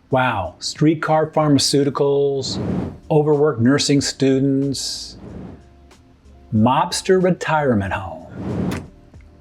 Wow, streetcar pharmaceuticals, overworked nursing students, mobster retirement home,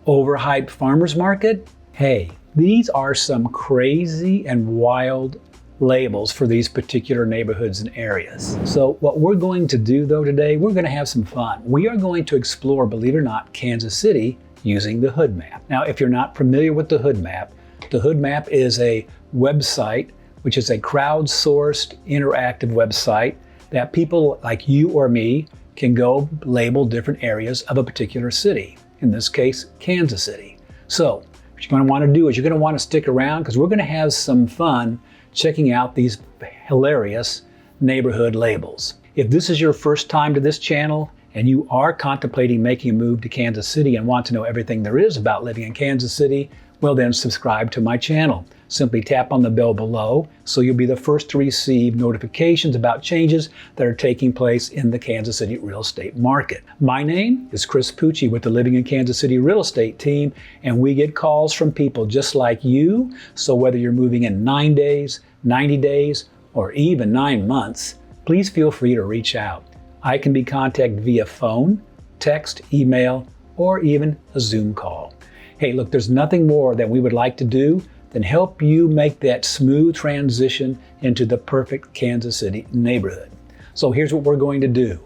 overhyped farmer's market. Hey, these are some crazy and wild labels for these particular neighborhoods and areas. So what we're going to do though today, we're going to have some fun. We are going to explore, believe it or not, Kansas City using the Hoodmap. Now, if you're not familiar with the Hoodmap is a website which is a crowdsourced interactive website that people like you or me can go label different areas of a particular city. In this case, Kansas City. So what you're going to want to do is you're going to want to stick around because we're going to have some fun checking out these hilarious neighborhood labels. If this is your first time to this channel and you are contemplating making a move to Kansas City and want to know everything there is about living in Kansas City, well then subscribe to my channel. Simply tap on the bell below so you'll be the first to receive notifications about changes that are taking place in the Kansas City real estate market. My name is Chris Pucci with the Living in Kansas City real estate team, and we get calls from people just like you. So whether you're moving in 9 days, 90 days, or even 9 months, please feel free to reach out. I can be contacted via phone, text, email, or even a Zoom call. Hey, look, there's nothing more that we would like to do than help you make that smooth transition into the perfect Kansas City neighborhood. So here's what we're going to do.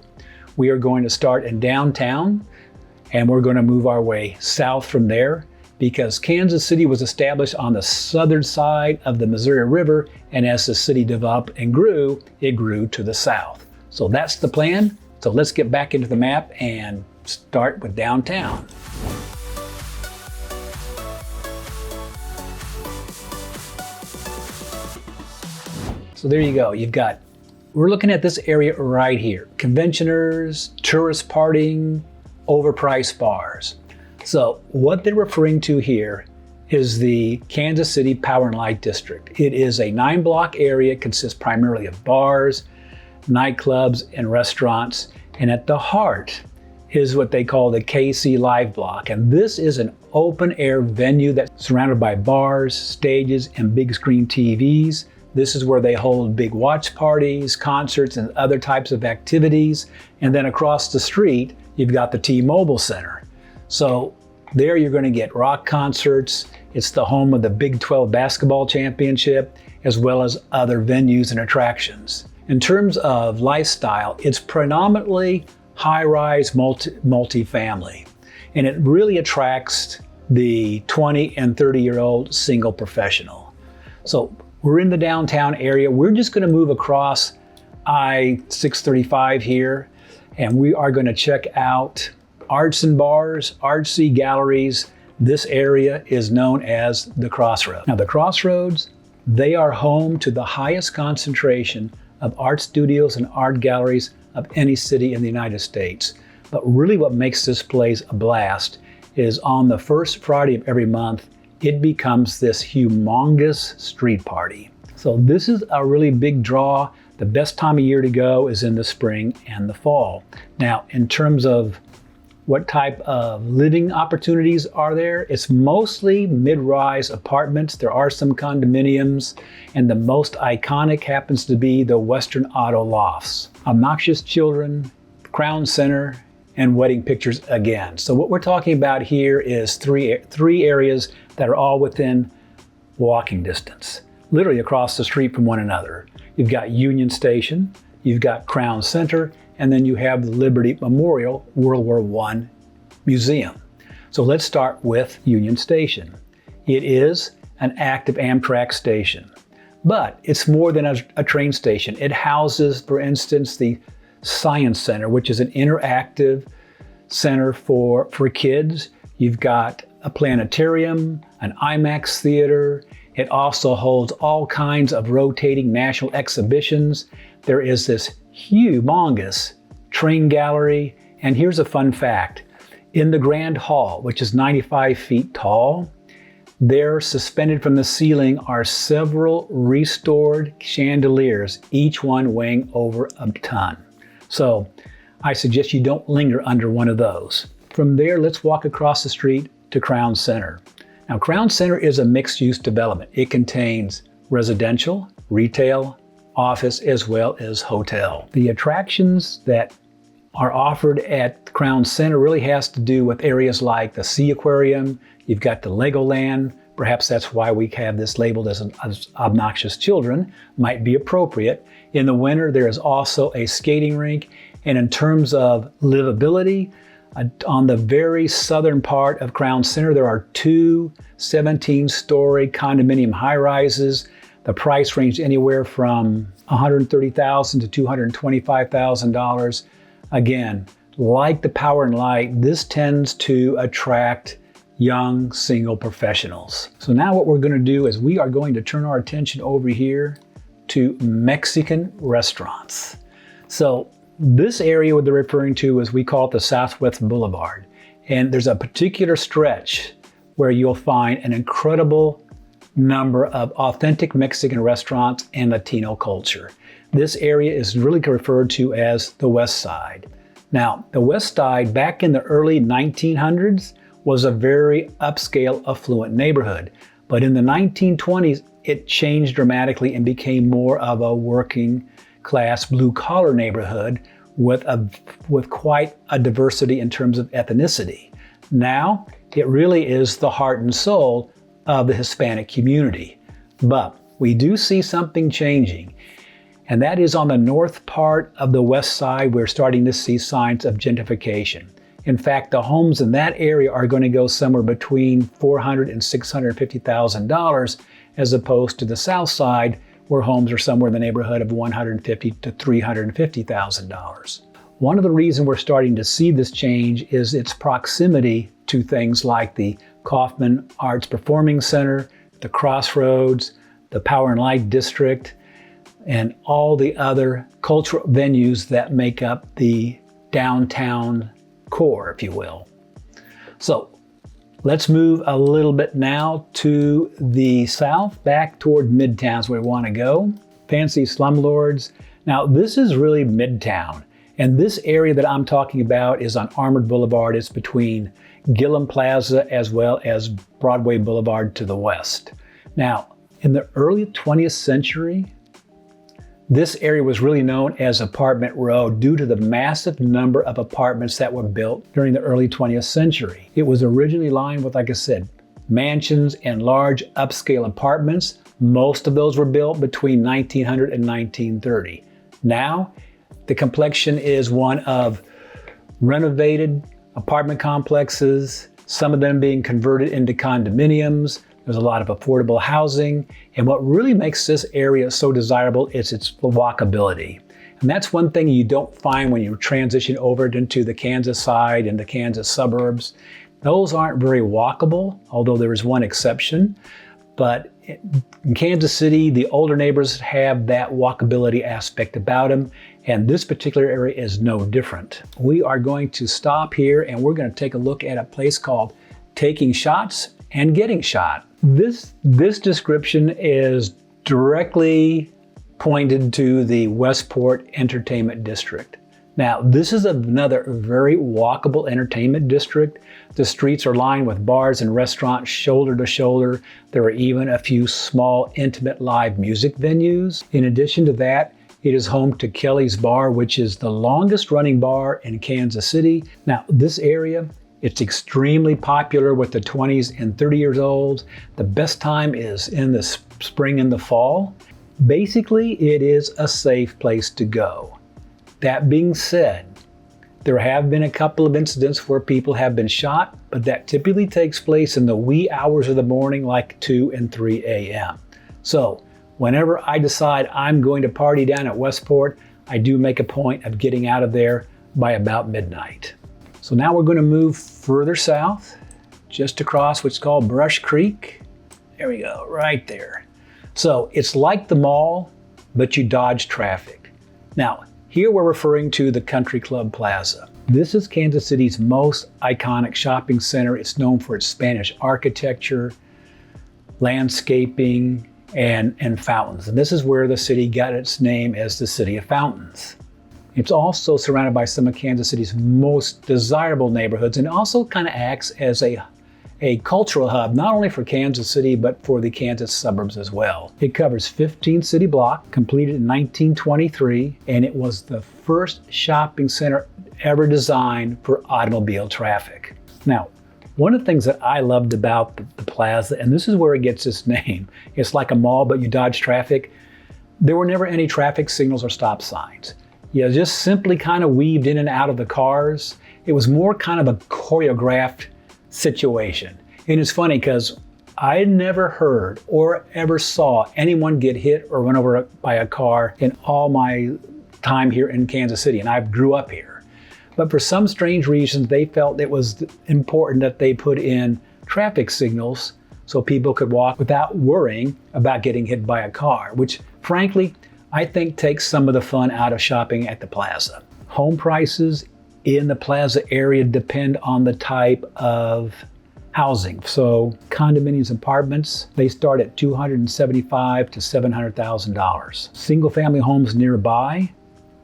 We are going to start in downtown and we're going to move our way south from there because Kansas City was established on the southern side of the Missouri River, and as the city developed and grew, it grew to the south. So that's the plan. So let's get back into the map and start with downtown. So there you go. We're looking at this area right here. Conventioners, tourist partying, overpriced bars. So what they're referring to here is the Kansas City Power and Light District. It is a 9-block area, consists primarily of bars, nightclubs, and restaurants. And at the heart is what they call the KC Live Block. And this is an open air venue that's surrounded by bars, stages, and big screen TVs. This is where they hold big watch parties, concerts, and other types of activities. And then across the street, you've got the T-Mobile Center. So there you're going to get rock concerts. It's the home of the Big 12 basketball championship, as well as other venues and attractions. In terms of lifestyle, it's predominantly high-rise multi-family. And it really attracts the 20 and 30-year-old single professional. So we're in the downtown area. We're just going to move across I-635 here, and we are going to check out arts and bars, artsy galleries. This area is known as the Crossroads. Now the Crossroads, they are home to the highest concentration of art studios and art galleries of any city in the United States. But really what makes this place a blast is on the first Friday of every month, it becomes this humongous street party. So this is a really big draw. The best time of year to go is in the spring and the fall. Now, in terms of what type of living opportunities are there, it's mostly mid-rise apartments. There are some condominiums, and the most iconic happens to be the Western Auto Lofts. Obnoxious Children, Crown Center, and Wedding Pictures again. So what we're talking about here is three areas that are all within walking distance, literally across the street from one another. You've got Union Station, you've got Crown Center, and then you have the Liberty Memorial World War I Museum. So let's start with Union Station. It is an active Amtrak station, but it's more than a train station. It houses, for instance, the Science Center, which is an interactive center for kids. You've got a planetarium, an IMAX theater. It also holds all kinds of rotating national exhibitions. There is this humongous train gallery. And here's a fun fact. In the Grand Hall, which is 95 feet tall, there suspended from the ceiling are several restored chandeliers, each one weighing over a ton. So I suggest you don't linger under one of those. From there, let's walk across the street to Crown Center. Now, Crown Center is a mixed-use development. It contains residential, retail, office, as well as hotel. The attractions that are offered at Crown Center really has to do with areas like the Sea Aquarium. You've got the Legoland. Perhaps that's why we have this labeled as Obnoxious Children, might be appropriate. In the winter, there is also a skating rink. And in terms of livability, on the very southern part of Crown Center, there are two 17-story condominium high-rises. The price range anywhere from $130,000 to $225,000. Again, like the Power and Light, this tends to attract young single professionals. So now what we're going to do is we are going to turn our attention over here to Mexican restaurants. So this area what they're referring to is we call it the Southwest Boulevard. And there's a particular stretch where you'll find an incredible number of authentic Mexican restaurants and Latino culture. This area is really referred to as the West Side. Now, the West Side back in the early 1900s was a very upscale, affluent neighborhood. But in the 1920s, it changed dramatically and became more of a working class, blue-collar neighborhood with quite a diversity in terms of ethnicity. Now, it really is the heart and soul of the Hispanic community. But we do see something changing, and that is on the north part of the West Side, we're starting to see signs of gentrification. In fact, the homes in that area are going to go somewhere between $400,000 and $650,000, as opposed to the South Side, where homes are somewhere in the neighborhood of $150,000 to $350,000. One of the reasons we're starting to see this change is its proximity to things like the Kaufman Arts Performing Center, the Crossroads, the Power and Light District, and all the other cultural venues that make up the downtown core, if you will. So let's move a little bit now to the south, back toward Midtown is where we want to go. Fancy Slumlords. Now this is really Midtown, and this area that I'm talking about is on Armour Boulevard. It's between Gillum Plaza as well as Broadway Boulevard to the west. Now, in the early 20th century, this area was really known as Apartment Row due to the massive number of apartments that were built during the early 20th century. It was originally lined with, like I said, mansions and large upscale apartments. Most of those were built between 1900 and 1930. Now, the complexion is one of renovated apartment complexes, some of them being converted into condominiums. There's a lot of affordable housing, and what really makes this area so desirable is its walkability. And that's one thing you don't find when you transition over into the Kansas side and the Kansas suburbs. Those aren't very walkable, although there is one exception. But in Kansas City, the older neighbors have that walkability aspect about them, and this particular area is no different. We are going to stop here and we're going to take a look at a place called Taking Shots and Getting Shot. This description is directly pointed to the Westport Entertainment District. Now, this is another very walkable entertainment district. The streets are lined with bars and restaurants shoulder to shoulder. There are even a few small, intimate live music venues. In addition to that, it is home to Kelly's Bar, which is the longest running bar in Kansas City. Now, this area, it's extremely popular with the 20s and 30 years old. The best time is in the spring and the fall. Basically, it is a safe place to go. That being said, there have been a couple of incidents where people have been shot, but that typically takes place in the wee hours of the morning, like 2 and 3 a.m. So whenever I decide I'm going to party down at Westport, I do make a point of getting out of there by about midnight. So now we're going to move further south, just across what's called Brush Creek. There we go, right there. So it's like the mall, but you dodge traffic. Now, here we're referring to the Country Club Plaza. This is Kansas City's most iconic shopping center. It's known for its Spanish architecture, landscaping, and fountains. And this is where the city got its name as the City of Fountains. It's also surrounded by some of Kansas City's most desirable neighborhoods, and also kind of acts as a cultural hub not only for Kansas City but for the Kansas suburbs as well. It covers 15 city blocks, completed in 1923, and it was the first shopping center ever designed for automobile traffic. Now, one of the things that I loved about the Plaza, and this is where it gets its name, it's like a mall but you dodge traffic. There were never any traffic signals or stop signs. You just simply kind of weaved in and out of the cars. It was more kind of a choreographed situation. And it's funny because I never heard or ever saw anyone get hit or run over by a car in all my time here in Kansas City, and I grew up here. But for some strange reason, they felt it was important that they put in traffic signals so people could walk without worrying about getting hit by a car, which frankly, I think takes some of the fun out of shopping at the Plaza. Home prices in the Plaza area depend on the type of housing. So condominiums, apartments, they start at $275,000 to $700,000. Single family homes nearby,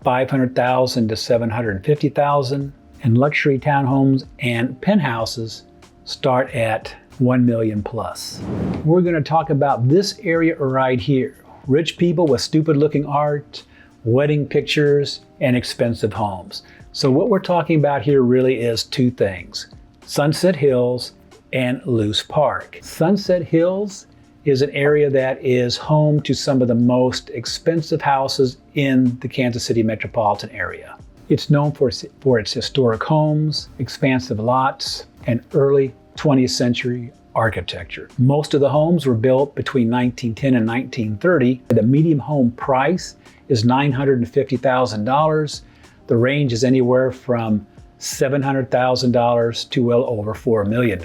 $500,000 to $750,000. And luxury townhomes and penthouses start at $1 million plus. We're going to talk about this area right here. Rich people with stupid looking art, wedding pictures, and expensive homes. So what we're talking about here really is two things: Sunset Hills and Loose Park. Sunset Hills is an area that is home to some of the most expensive houses in the Kansas City metropolitan area. It's known for its historic homes, expansive lots, and early 20th century architecture. Most of the homes were built between 1910 and 1930. The median home price is $950,000. The range is anywhere from $700,000 to well over $4 million.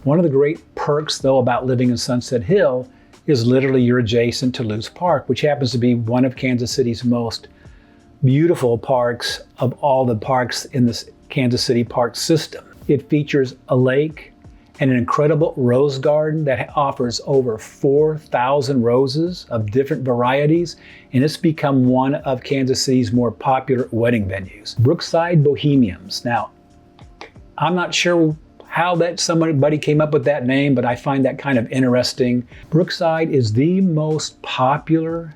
One of the great perks though about living in Sunset Hill is literally you're adjacent to Loose Park, which happens to be one of Kansas City's most beautiful parks of all the parks in this Kansas City park system. It features a lake and an incredible rose garden that offers over 4,000 roses of different varieties, and it's become one of Kansas City's more popular wedding venues. Brookside Bohemians. Now, I'm not sure how somebody came up with that name, but I find that kind of interesting. Brookside is the most popular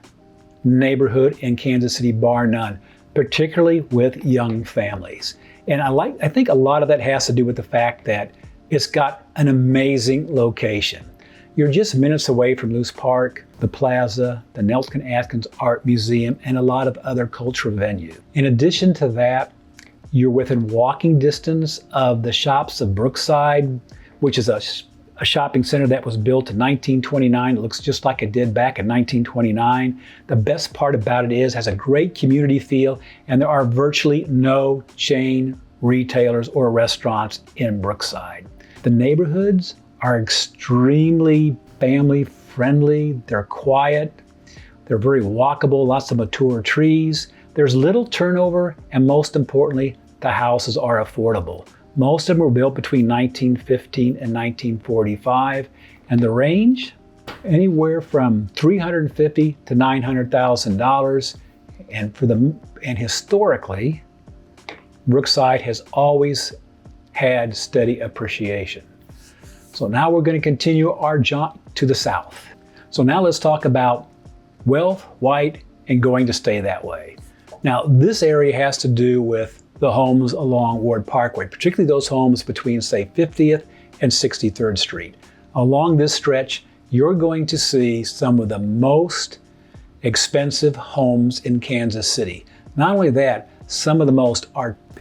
neighborhood in Kansas City, bar none, particularly with young families. And I think a lot of that has to do with the fact that it's got an amazing location. You're just minutes away from Loose Park, the Plaza, the Nelson Atkins Art Museum, and a lot of other cultural venues. In addition to that, you're within walking distance of the shops of Brookside, which is a shopping center that was built in 1929. It looks just like it did back in 1929. The best part about it is it has a great community feel, and there are virtually no chain retailers or restaurants in Brookside. The neighborhoods are extremely family friendly. They're quiet. They're very walkable, lots of mature trees. There's little turnover, and most importantly, the houses are affordable. Most of them were built between 1915 and 1945, and the range anywhere from $350,000 to $900,000. And historically, Brookside has always had steady appreciation. So now we're going to continue our jaunt to the south. So now let's talk about wealth, white, and going to stay that way. Now this area has to do with the homes along Ward Parkway, particularly those homes between say 50th and 63rd Street. Along this stretch, you're going to see some of the most expensive homes in Kansas City. Not only that, some of the most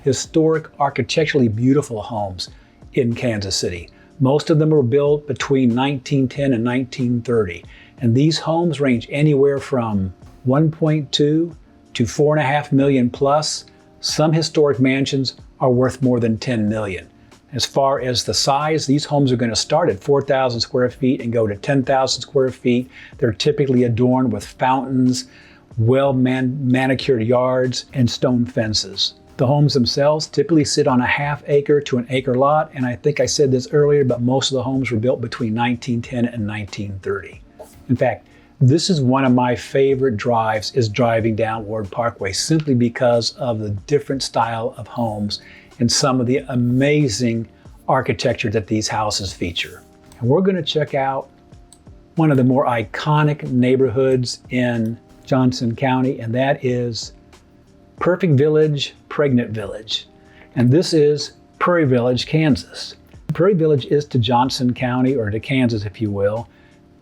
historic, architecturally beautiful homes in Kansas City. Most of them were built between 1910 and 1930. And these homes range anywhere from 1.2 to 4.5 million plus. Some historic mansions are worth more than 10 million. As far as the size, these homes are going to start at 4,000 square feet and go to 10,000 square feet. They're typically adorned with fountains, well-manicured yards, and stone fences. The homes themselves typically sit on a half-acre to an acre lot, and I think I said this earlier, but most of the homes were built between 1910 and 1930. In fact, this is one of my favorite drives, is driving down Ward Parkway, simply because of the different style of homes and some of the amazing architecture that these houses feature. And we're going to check out one of the more iconic neighborhoods in Johnson County, and that is Perfect Village, Pregnant Village. And this is Prairie Village, Kansas. Prairie Village is to Johnson County, or to Kansas if you will,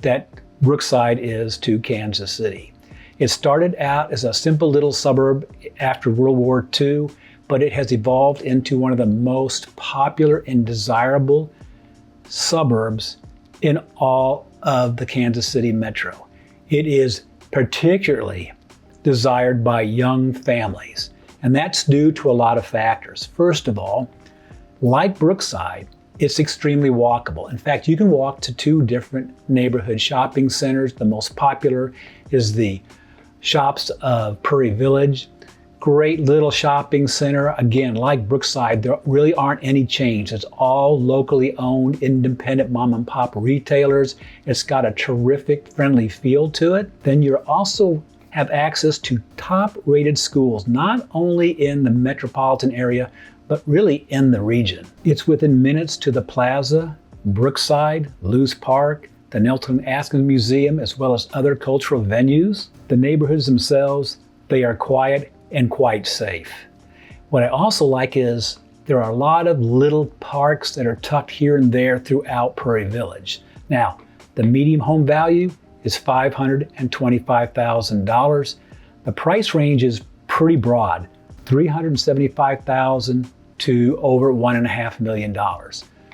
that Brookside is to Kansas City. It started out as a simple little suburb after World War II, but it has evolved into one of the most popular and desirable suburbs in all of the Kansas City metro. It is particularly desired by young families, and that's due to a lot of factors. First of all, like Brookside, it's extremely walkable. In fact, you can walk to two different neighborhood shopping centers. The most popular is the shops of Prairie Village. Great little shopping center. Again, like Brookside, there really aren't any chains. It's all locally owned, independent mom and pop retailers. It's got a terrific, friendly feel to it. Then you also have access to top-rated schools, not only in the metropolitan area, but really in the region. It's within minutes to the Plaza, Brookside, Lewis Park, the Nelson Askins Museum, as well as other cultural venues. The neighborhoods themselves, they are quiet and quite safe. What I also like is there are a lot of little parks that are tucked here and there throughout Prairie Village. Now, the median home value is $525,000. The price range is pretty broad, $375,000 to over $1.5 million.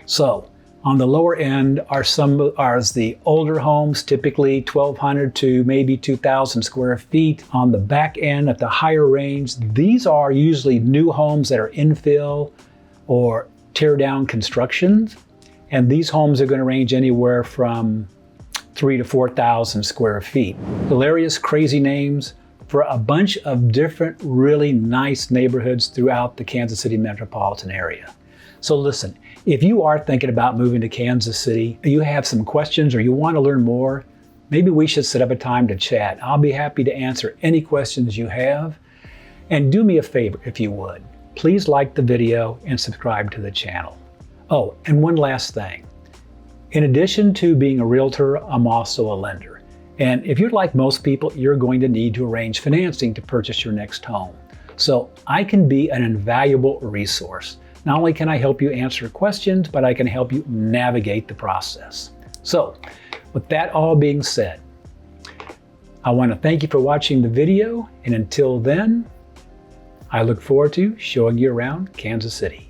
So on the lower end are the older homes, typically 1,200 to maybe 2,000 square feet. On the back end at the higher range, these are usually new homes that are infill or tear down constructions. And these homes are going to range anywhere from 3,000 to 4,000 square feet. Hilarious, crazy names for a bunch of different really nice neighborhoods throughout the Kansas City metropolitan area. So listen, if you are thinking about moving to Kansas City, you have some questions or you want to learn more, maybe we should set up a time to chat. I'll be happy to answer any questions you have. And do me a favor if you would. Please like the video and subscribe to the channel. Oh, and one last thing. In addition to being a realtor, I'm also a lender. And if you're like most people, you're going to need to arrange financing to purchase your next home. So I can be an invaluable resource. Not only can I help you answer questions, but I can help you navigate the process. So with that all being said, I want to thank you for watching the video. And until then, I look forward to showing you around Kansas City.